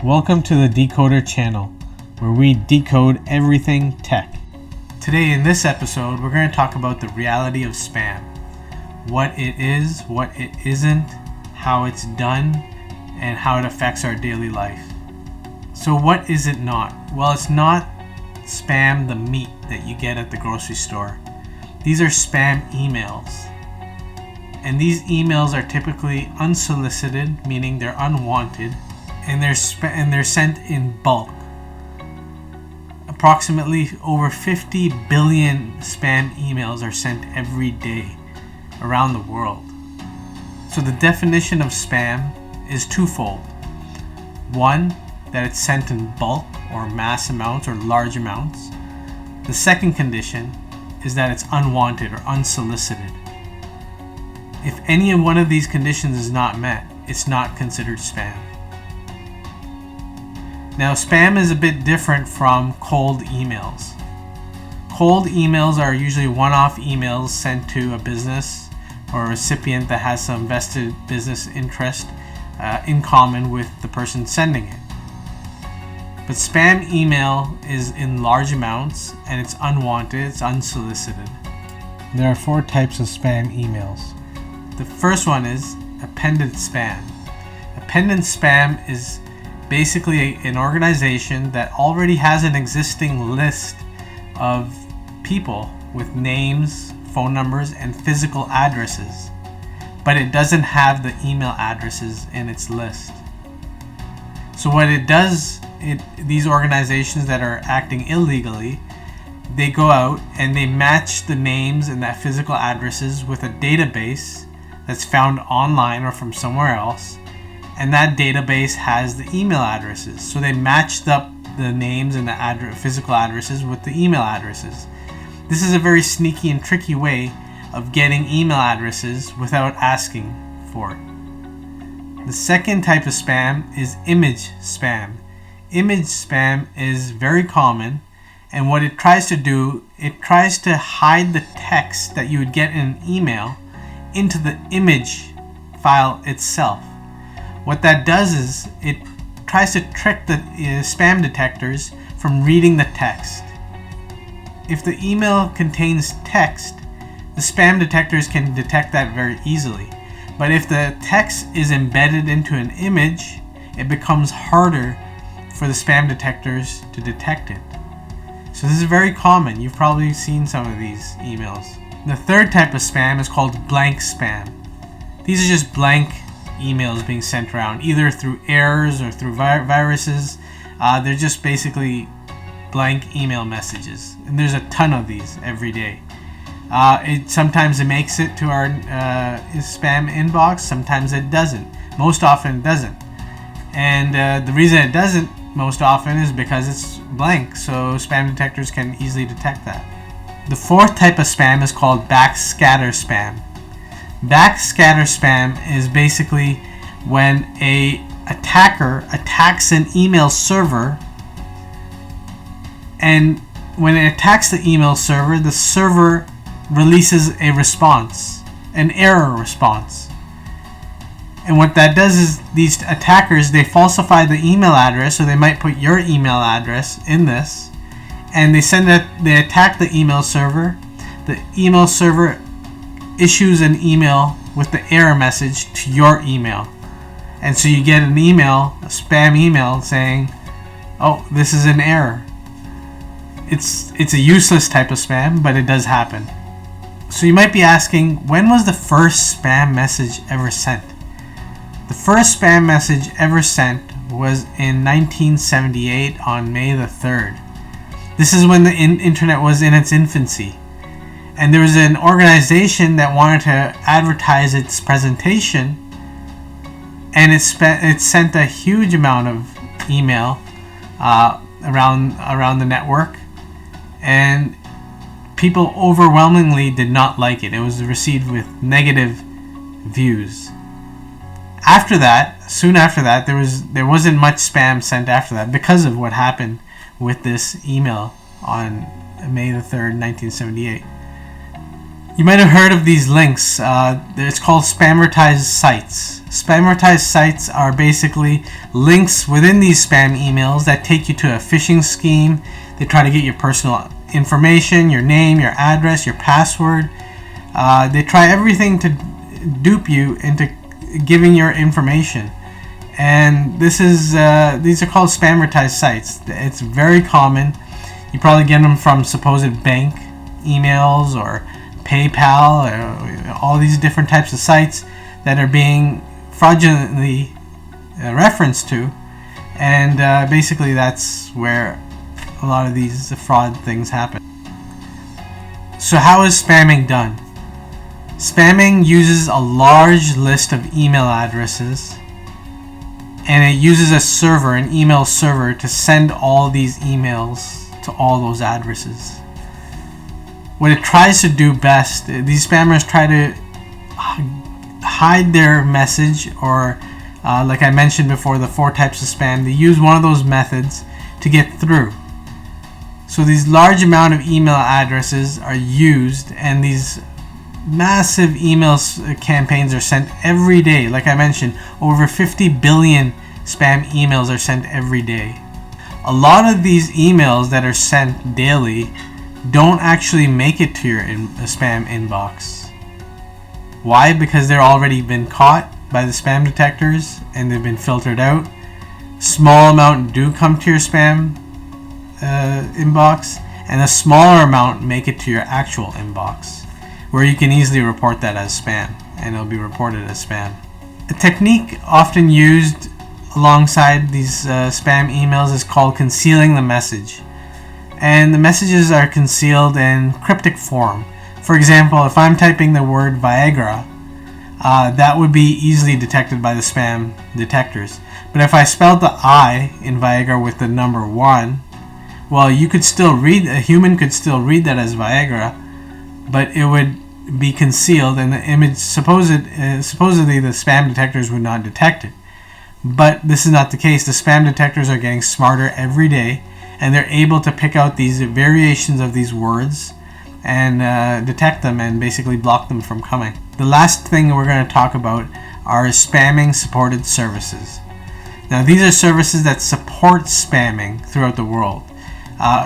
Welcome to the Dcoderr channel, where we decode everything tech. Today in this episode, we're going to talk about the reality of spam. What it is, what it isn't, how it's done, and how it affects our daily life. So what is it not? Well, it's not spam the meat that you get at the grocery store. These are spam emails. And these emails are typically unsolicited, meaning they're unwanted, and they're sent in bulk. Approximately over 50 billion spam emails are sent every day around the world. So the definition of spam is twofold. One, that it's sent in bulk or mass amounts or large amounts. The second condition is that it's unwanted or unsolicited. If any of one of these conditions is not met, it's not considered spam. Now, spam is a bit different from cold emails. Cold emails are usually one-off emails sent to a business or a recipient that has some vested business interest in common with the person sending it. But spam email is in large amounts and it's unwanted, it's unsolicited. There are 4 types of spam emails. The first one is appended spam. Appended spam is basically an organization that already has an existing list of people with names, phone numbers, and physical addresses, but it doesn't have the email addresses in its list. So what it does, these organizations that are acting illegally, they go out and they match the names and that physical addresses with a database that's found online or from somewhere else, and that database has the email addresses. So they matched up the names and the physical addresses with the email addresses. This is a very sneaky and tricky way of getting email addresses without asking for it. The second type of spam is image spam. Image spam is very common, and what it tries to do, it tries to hide the text that you would get in an email into the image file itself. What that does is it tries to trick the spam detectors from reading the text. If the email contains text, the spam detectors can detect that very easily. But if the text is embedded into an image, it becomes harder for the spam detectors to detect it. So this is very common. You've probably seen some of these emails. The third type of spam is called blank spam. These are just blank emails being sent around, either through errors or through viruses. They're just basically blank email messages, and there's a ton of these every day. Sometimes it makes it to our spam inbox, sometimes it doesn't. Most often it doesn't. And the reason it doesn't most often is because it's blank, so spam detectors can easily detect that. The fourth type of spam is called backscatter spam. Backscatter spam is basically when an attacker attacks an email server, and when it attacks the server releases a response, an error response. And what that does is these attackers, they falsify the email address, so they might put your email address in this, and they attack the email server. The email server issues an email with the error message to your email, and so you get an email, a spam email, saying, "Oh, this is an error." It's a useless type of spam, but it does happen. So you might be asking, when was the first spam message ever sent? The first spam message ever sent was in 1978 on May the 3rd. This is when the internet was in its infancy. And there was an organization that wanted to advertise its presentation, and it sent a huge amount of email around the network, and people overwhelmingly did not like it. It was received with negative views. Soon after that, there wasn't much spam sent after that because of what happened with this email on May the 3rd, 1978. You might have heard of these links. It's called spammertized sites. Spammertized sites are basically links within these spam emails that take you to a phishing scheme. They try to get your personal information, your name, your address, your password. They try everything to dupe you into giving your information. And these are called spammertized sites. It's very common. You probably get them from supposed bank emails or PayPal, or all these different types of sites that are being fraudulently referenced to, and basically that's where a lot of these fraud things happen. So how is spamming done? Spamming uses a large list of email addresses, and it uses a server, an email server, to send all these emails to all those addresses. What it tries to do best, these spammers try to hide their message, or like I mentioned before, the 4 types of spam, they use one of those methods to get through. So these large amount of email addresses are used, and these massive email campaigns are sent every day. Like I mentioned, over 50 billion spam emails are sent every day. A lot of these emails that are sent daily don't actually make it to your spam inbox. Why? Because they're already been caught by the spam detectors and they've been filtered out. Small amount do come to your spam inbox, and a smaller amount make it to your actual inbox, where you can easily report that as spam, and it'll be reported as spam. A technique often used alongside these spam emails is called concealing the message. And the messages are concealed in cryptic form. For example, if I'm typing the word Viagra, that would be easily detected by the spam detectors. But if I spelled the I in Viagra with the number 1, well, you could still read, a human could still read that as Viagra, but it would be concealed, and the image supposedly the spam detectors would not detect it. But this is not the case. The spam detectors are getting smarter every day, and they're able to pick out these variations of these words and detect them and basically block them from coming. The last thing we're going to talk about are spamming supported services. Now, these are services that support spamming throughout the world.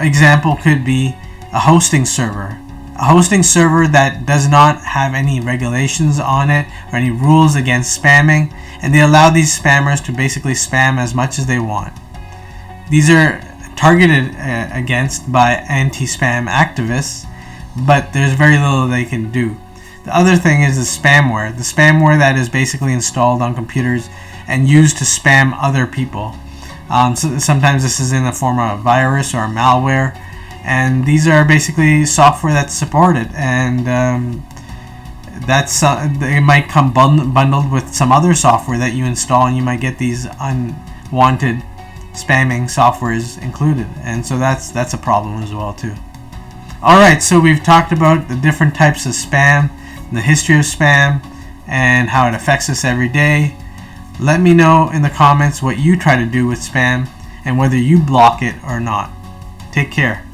Example could be a hosting server. A hosting server that does not have any regulations on it or any rules against spamming, and they allow these spammers to basically spam as much as they want. These are targeted against by anti-spam activists, but there's very little they can do. The other thing is the spamware. The spamware that is basically installed on computers and used to spam other people. So sometimes this is in the form of a virus or a malware, and these are basically software that's supported, and it might come bundled with some other software that you install, and you might get these unwanted spamming softwares included, and so that's a problem as well too. Alright, so we've talked about the different types of spam, the history of spam, and how it affects us every day. Let me know in the comments what you try to do with spam and whether you block it or not. Take care.